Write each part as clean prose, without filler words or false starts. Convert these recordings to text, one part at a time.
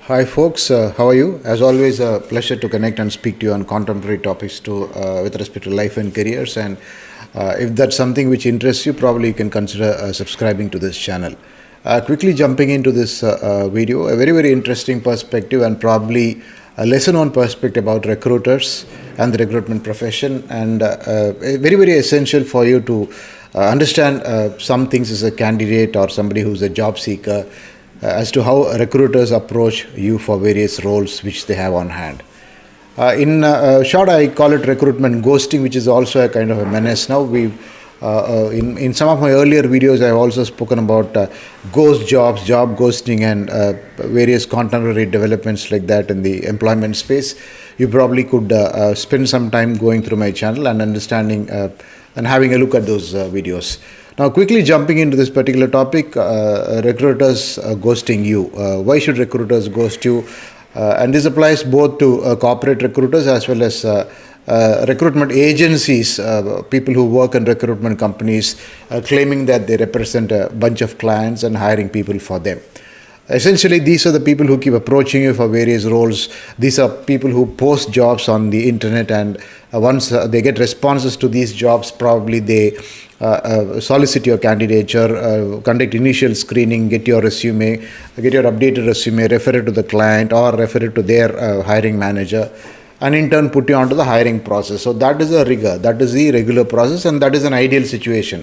Hi folks, how are you? As always, a pleasure to connect and speak to you on contemporary topics with respect to life and careers. And if that's something which interests you, probably you can consider subscribing to this channel. Quickly jumping into this video, a very interesting perspective and probably a lesson on perspective about recruiters and the recruitment profession, and very essential for you to understand some things as a candidate or somebody who's a job seeker, as to how recruiters approach you for various roles which they have on hand. In short, I call it recruitment ghosting, which is also a kind of a menace now. In some of my earlier videos, I have also spoken about ghost jobs, job ghosting, and various contemporary developments like that in the employment space. You probably could spend some time going through my channel and understanding and having a look at those videos. Now, quickly jumping into this particular topic, recruiters ghosting you. Why should recruiters ghost you? And this applies both to corporate recruiters as well as recruitment agencies, people who work in recruitment companies, claiming that they represent a bunch of clients and hiring people for them. Essentially, these are the people who keep approaching you for various roles. These are people who post jobs on the internet, and once they get responses to these jobs, probably they solicit your candidature, conduct initial screening, get your resume, get your updated resume, refer it to the client or refer it to their hiring manager, and in turn put you onto the hiring process. So that is a rigor, that is the regular process, and that is an ideal situation.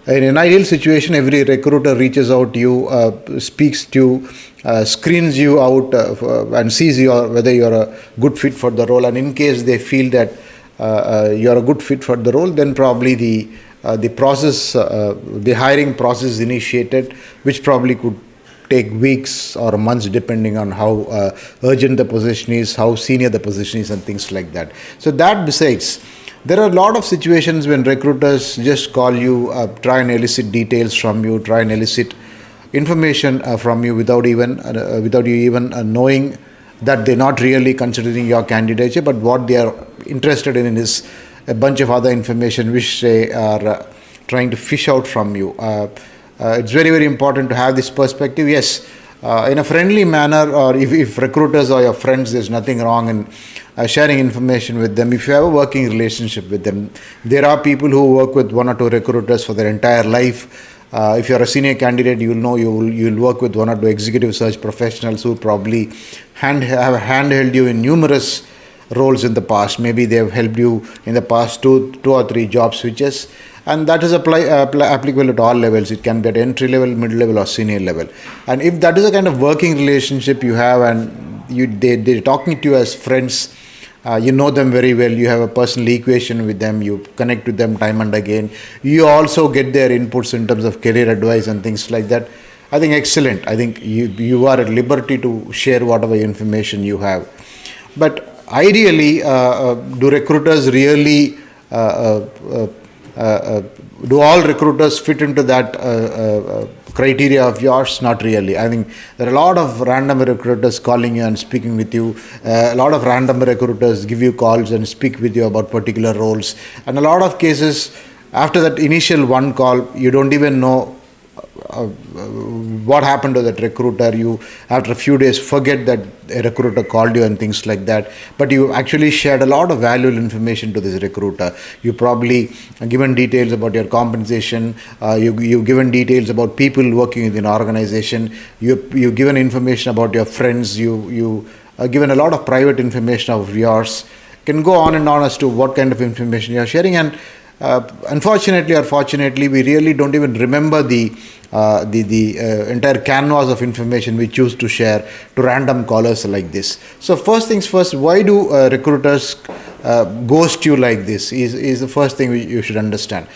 In an ideal situation, every recruiter reaches out to you, speaks to you, screens you out and sees whether you're a good fit for the role. And in case they feel that you're a good fit for the role, then probably the process, the hiring process is initiated, which probably could take weeks or months depending on how urgent the position is, how senior the position is, and things like that. So that besides, there are a lot of situations when recruiters just call you, try and elicit details from you, try and elicit information from you without you even knowing that they're not really considering your candidature, but what they are interested in is a bunch of other information which they are trying to fish out from you. It's very important to have this perspective. Yes, in a friendly manner, or if recruiters are your friends, there's nothing wrong in sharing information with them. If you have a working relationship with them, there are people who work with one or two recruiters for their entire life. If you're a senior candidate, you'll know you'll work with one or two executive search professionals who probably have handheld you in numerous roles in the past. Maybe they have helped you in the past two or three job switches, and that is applicable at all levels. It can be at entry level, mid level, or senior level. And if that is a kind of working relationship you have, and they're talking to you as friends, you know them very well, you have a personal equation with them, you connect with them time and again, you also get their inputs in terms of career advice and things like that, I think excellent. I think you are at liberty to share whatever information you have. But ideally, do recruiters really do all recruiters fit into that criteria of yours? Not really. I think there are a lot of random recruiters calling you and speaking with you. A lot of random recruiters give you calls and speak with you about particular roles. And a lot of cases, after that initial one call, you don't even know what happened to that recruiter. You, after a few days, forget that a recruiter called you and things like that. But you actually shared a lot of valuable information to this recruiter. You probably given details about your compensation. You've given details about people working in an organization. You've given information about your friends. You given a lot of private information of yours. Can go on and on as to what kind of information you are sharing. And unfortunately or fortunately, we really don't even remember the entire canvas of information we choose to share to random callers like this. So first things first, why do recruiters ghost you like this is the first thing you should understand.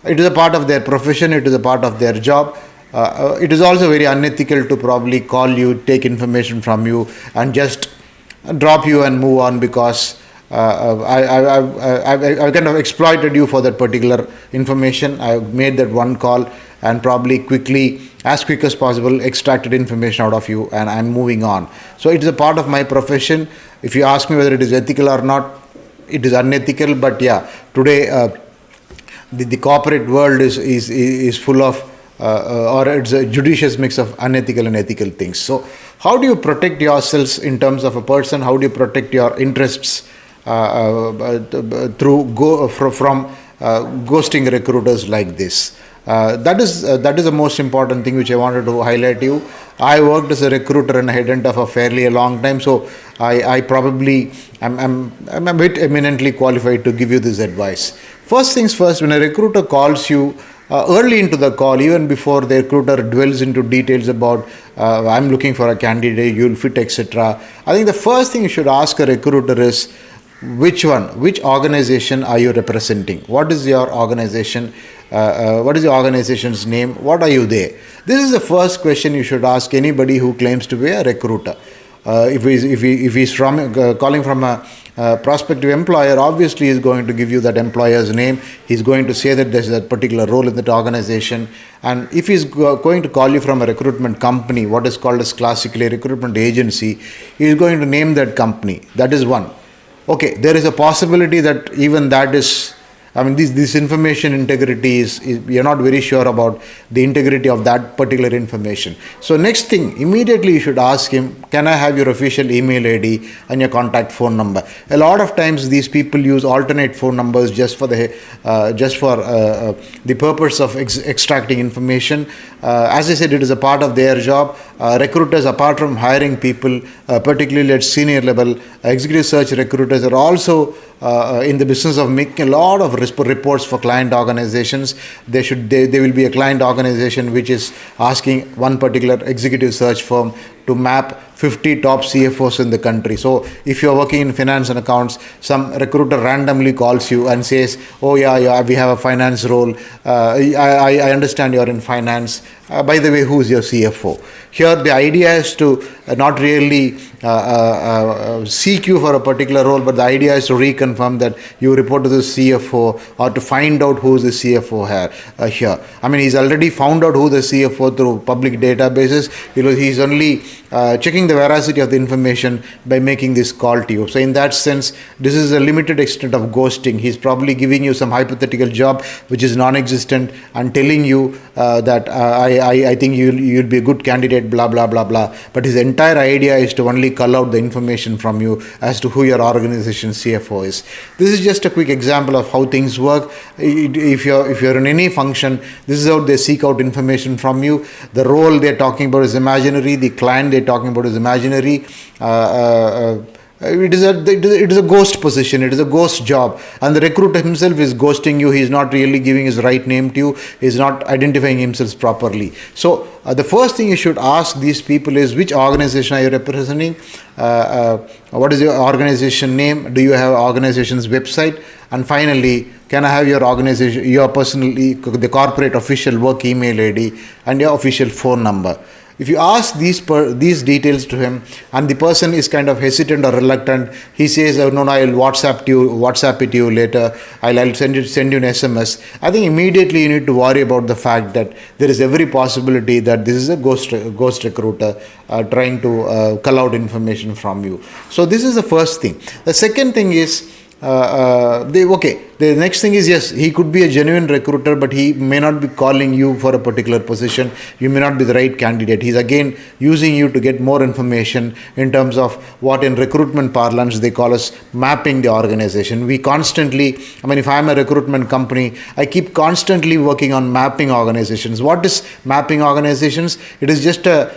It is a part of their profession, it is a part of their job. It is also very unethical to probably call you, take information from you, and just drop you and move on because I've kind of exploited you for that particular information. I've made that one call and probably quickly, as quick as possible, extracted information out of you, and I'm moving on. So it is a part of my profession. If you ask me whether it is ethical or not, it is unethical. But yeah, today the corporate world is full of or it's a judicious mix of unethical and ethical things. So how do you protect yourselves in terms of a person? How do you protect your interests from ghosting recruiters like this? That is the most important thing which I wanted to highlight to you. I worked as a recruiter and a headhunter for fairly a long time, so I probably I'm a bit eminently qualified to give you this advice. First things first, when a recruiter calls you early into the call, even before the recruiter dwells into details about I'm looking for a candidate, you'll fit, etc. I think the first thing you should ask a recruiter is, which organization are you representing? What is your organization? What is your organization's name? What are you there? This is the first question you should ask anybody who claims to be a recruiter. If he's calling from a prospective employer, obviously he's going to give you that employer's name. He's going to say that there's a particular role in that organization. And if he's going to call you from a recruitment company, what is called as classically a recruitment agency, he's going to name that company. That is one. Okay, there is a possibility that even that is, this information integrity is you're not very sure about the integrity of that particular information. So next thing, immediately you should ask him, can I have your official email ID and your contact phone number? A lot of times these people use alternate phone numbers just for the purpose of extracting information. As I said, it is a part of their job. Recruiters, apart from hiring people, particularly at senior level, executive search recruiters are also in the business of making a lot of reports for client organizations. There will be a client organization which is asking one particular executive search firm to map 50 top CFOs in the country. So if you're working in finance and accounts, some recruiter randomly calls you and says, oh yeah, we have a finance role. I understand you're in finance. By the way, who's your CFO? Here the idea is to not really seek you for a particular role, but the idea is to reconfirm that you report to the CFO or to find out who's the CFO here. He's already found out who the CFO through public databases. He's only checking the veracity of the information by making this call to you. So in that sense, this is a limited extent of ghosting. He's probably giving you some hypothetical job which is non-existent and telling you that I think you'll be a good candidate, blah blah blah blah. But his entire idea is to only cull out the information from you as to who your organization's CFO is. This is just a quick example of how things work. If you're in any function, this is how they seek out information from you. The role they're talking about is imaginary. The client they're talking about is imaginary. It is a ghost position. It is a ghost job, and the recruiter himself is ghosting you. He is not really giving his right name to you. He is not identifying himself properly. So the first thing you should ask these people is, which organization are you representing? What is your organization name? Do you have organization's website? And finally, can I have your organization, your personally, the corporate official work email ID and your official phone number? If you ask these details to him and the person is kind of hesitant or reluctant, he says, oh, no, I'll WhatsApp it to you later, I'll send you an SMS. I think immediately you need to worry about the fact that there is every possibility that this is a ghost recruiter trying to cull out information from you. So this is the first thing. The second thing is, the next thing is, yes, he could be a genuine recruiter, but he may not be calling you for a particular position. You may not be the right candidate. He's again using you to get more information in terms of what in recruitment parlance they call as mapping the organization. We constantly, if I'm a recruitment company, I keep constantly working on mapping organizations. What is mapping organizations? It is just a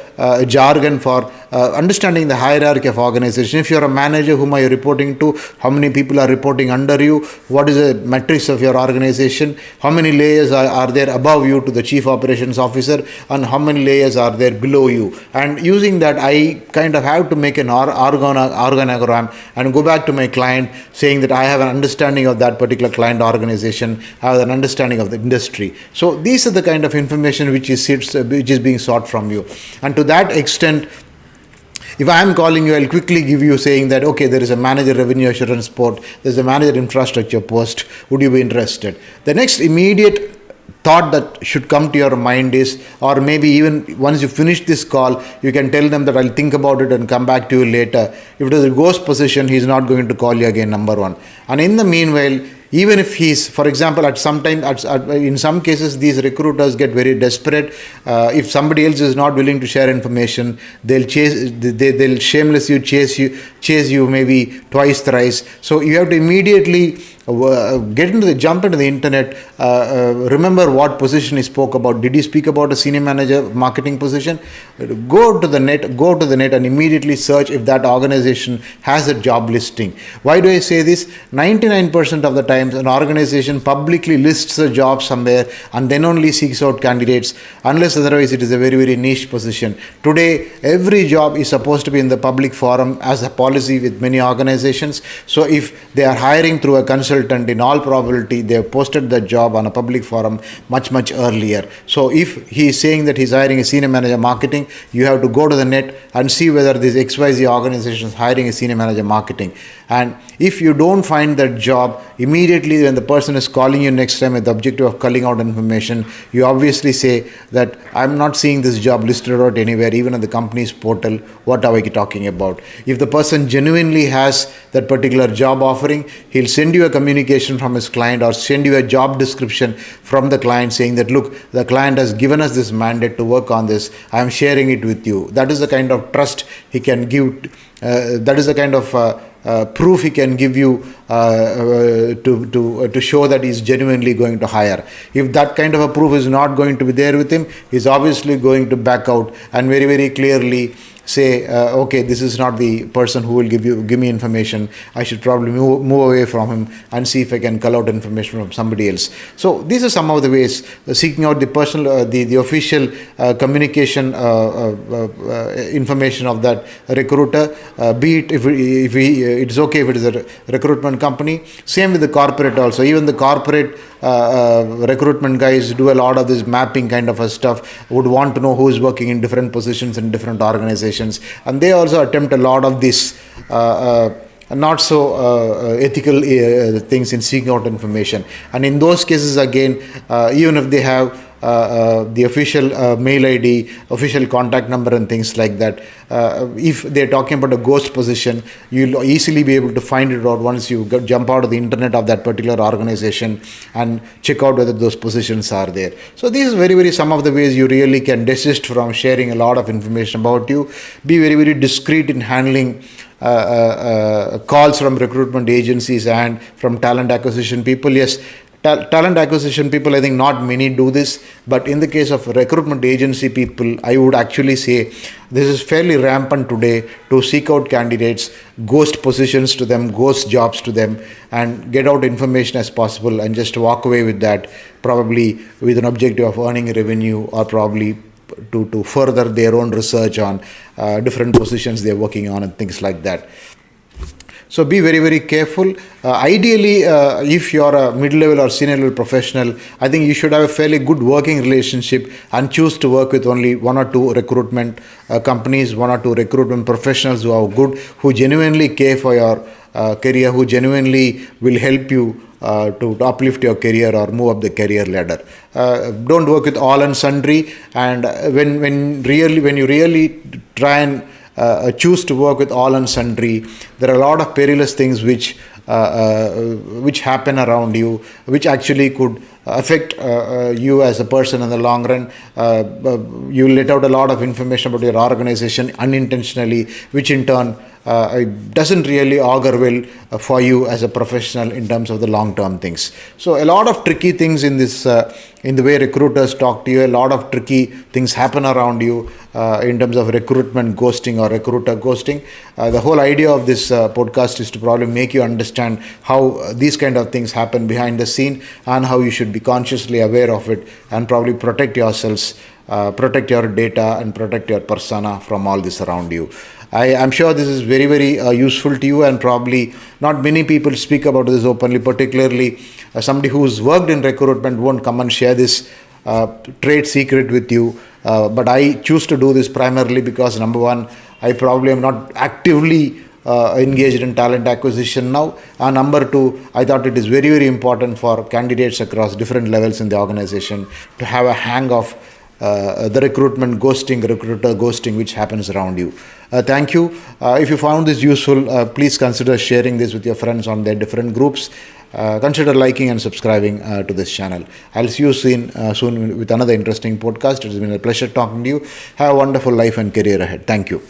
jargon for understanding the hierarchy of organization. If you're a manager, whom are you reporting to? How many people are reporting under you? What is the metrics of your organization? How many layers are there above you to the chief operations officer, and how many layers are there below you? And using that, I kind of have to make an organogram and go back to my client saying that I have an understanding of that particular client organization, I have an understanding of the industry. So these are the kind of information which is being sought from you. And to that extent, if I am calling you, I'll quickly give you saying that, okay, there is a manager revenue assurance post, there's a manager infrastructure post, would you be interested? The next immediate thought that should come to your mind is, or maybe even once you finish this call, you can tell them that I'll think about it and come back to you later. If it is a ghost position, he's not going to call you again, number one. And in the meanwhile, even if he's, for example, in some cases, these recruiters get very desperate. If somebody else is not willing to share information, they'll shamelessly chase you maybe twice, thrice. So you have to immediately jump into the internet, remember what position he spoke about. Did he speak about a senior manager marketing position? Go to the net and immediately search if that organization has a job listing. Why do I say this? 99% of the times an organization publicly lists a job somewhere and then only seeks out candidates, unless otherwise it is a very, very niche position. Today, every job is supposed to be in the public forum as a policy with many organizations. So if they are hiring through a consultant, in all probability they have posted the job on a public forum much earlier. So if he is saying that he's hiring a senior manager marketing, you have to go to the net and see whether this XYZ organization is hiring a senior manager marketing. And if you don't find that job, immediately when the person is calling you next time with the objective of culling out information, you obviously say that I'm not seeing this job listed out anywhere, even on the company's portal. What are we talking about? If the person genuinely has that particular job offering, he'll send you a communication from his client or send you a job description from the client saying that, look, the client has given us this mandate to work on this. I'm sharing it with you. That is the kind of trust he can give. That is the kind of proof he can give you to show that he's genuinely going to hire. If that kind of a proof is not going to be there with him, he's obviously going to back out and very, very clearly say, okay, this is not the person who will give me information. I should probably move away from him and see if I can cull out information from somebody else. So these are some of the ways seeking out the personal, the official communication information of that recruiter. Be it if it's okay if it is a recruitment company. Same with the corporate also. Even the corporate recruitment guys do a lot of this mapping kind of a stuff, would want to know who is working in different positions in different organizations, and they also attempt a lot of this not so ethical things in seeking out information. And in those cases again, even if they have the official mail ID, official contact number and things like that, if they're talking about a ghost position, you'll easily be able to find it out once you jump out of the internet of that particular organization and check out whether those positions are there. So these are very, very some of the ways you really can desist from sharing a lot of information about you. Be very, very discreet in handling calls from recruitment agencies and from talent acquisition people. Yes, talent acquisition people, I think not many do this, but in the case of recruitment agency people, I would actually say this is fairly rampant today to seek out candidates, ghost positions to them, ghost jobs to them, and get out information as possible and just walk away with that, probably with an objective of earning revenue or probably to further their own research on different positions they're working on and things like that. So be very, very careful. Ideally, if you're a mid-level or senior level professional, I think you should have a fairly good working relationship and choose to work with only one or two recruitment companies, one or two recruitment professionals who are good, who genuinely care for your career, who genuinely will help you to uplift your career or move up the career ladder. Don't work with all and sundry. And when you really try and choose to work with all and sundry, there are a lot of perilous things which happen around you, which actually could affect you as a person in the long run. You let out a lot of information about your organization unintentionally, which in turn it doesn't really augur well for you as a professional in terms of the long-term things. So a lot of tricky things in this, in the way recruiters talk to you, a lot of tricky things happen around you in terms of recruitment ghosting or recruiter ghosting. The whole idea of this podcast is to probably make you understand how these kind of things happen behind the scene and how you should be consciously aware of it and probably protect yourselves, protect your data and protect your persona from all this around you. I am sure this is very, very useful to you, and probably not many people speak about this openly, particularly somebody who's worked in recruitment won't come and share this trade secret with you. But I choose to do this primarily because, number one, I probably am not actively engaged in talent acquisition now, and number two, I thought it is very, very important for candidates across different levels in the organization to have a hang of the recruitment ghosting, recruiter ghosting, which happens around you. Thank you. If you found this useful, please consider sharing this with your friends on their different groups. consider liking and subscribing to this channel. I'll see you soon with another interesting podcast. It has been a pleasure talking to you. Have a wonderful life and career ahead. Thank you.